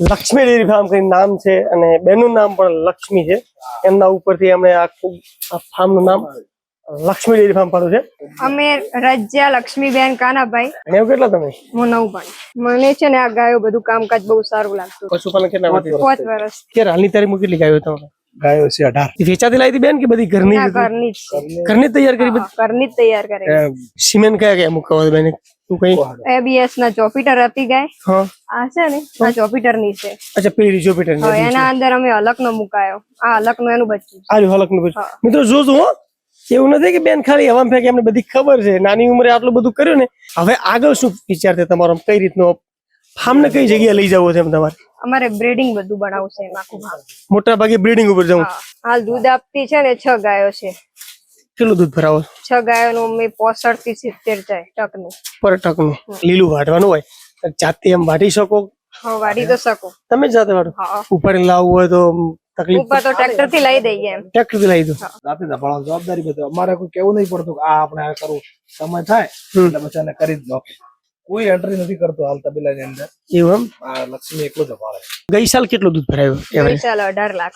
Lakshmi dairy farm કરીને નામ છે અને બેનું નામ પણ લક્ષ્મી છે. એમના ઉપરથી અમે આખું ફાર્મ નું નામ લક્ષ્મી ડેરી ફાર્મ પાડ્યું છે. અમે રજ્યા લક્ષ્મીબેન કાનાભાઈ. અને એવું કેટલા તમે? હું 9 ભણી. મને છે ને આ ગાયો બધું કામકાજ બહુ સારું લાગતું. પશુપાલન કેટલા વર્ષ? 5 વર્ષ. કે હાલની તારીખમાં કેટલી ગાયો તમારે? ગાયો છે 18. વેચાતી લાવી હતી બેન કે બધી ઘરની ના, જ હતી? ઘરની જ છે. ઘરની જ તૈયાર કરી બધી? ઘરની જ તૈયાર કરે. સિમેન્ટ કયા કયા મુકાવો બેન? તું કઈ ABS ના ચોપીટર હતી ગાય. હા આ છે ને આ ચોપીટર ની છે. અચ્છા પેલી જોપીટર હવે એના અંદર અમે અલગ નો મુકાયો. આ અલગ નું એનું બચ્ચું. આલુ હલક નું બચ્ચું. મિત્રો જોજો હો, એવું નથી કે બેન ખાલી હવામાં ફેંકે. એમને બધી ખબર છે. નાની ઉંમરે આટલું બધું કર્યું ને. હવે આગળ શું વિચાર છે તમારો? કઈ રીતનો ફાર્મ ને કઈ જગ્યાએ લઈ જવો છે તમારે? અમારે બ્રીડિંગ બધું બનાવશે આખું ફાર્મ. મોટા ભાગે બ્રીડિંગ ઉપર જવું. હાલ દૂધ આપતી છે ને 6 ગાયો છે. કેટલું દૂધ ભરાવો? 6 ગાયો નું મેં 65 થી 70 જાય ટકનું. પર ટકનું. લીલું વાટવાનું હોય જાતે એમ વાટી શકો? હા, વાડી તો શકો. તમે જ જાતે વાટો? હા, ઉપર લાવવું હોય તો તકલીફ? ઉપર તો ટ્રેક્ટર થી લઈ દઈએ એમ. ટ્રેક્ટર થી લઈ દો. રાતે દબાણો જવાબદારી બધું અમારે કોઈ કેવું નહીં પડતું કે આ આપણે આ કરવું. સમય થાય એટલે પછી એને કરી જ નાખે. કોઈ એન્ટ્રી નથી કરતો હાલ તબેલા ની અંદર. એવું એમ? આ લક્ષ્મી એકલો જ પાડે. ગઈ સાલ કેટલું દૂધ ભરાયું? ચાલ 18 લાખ.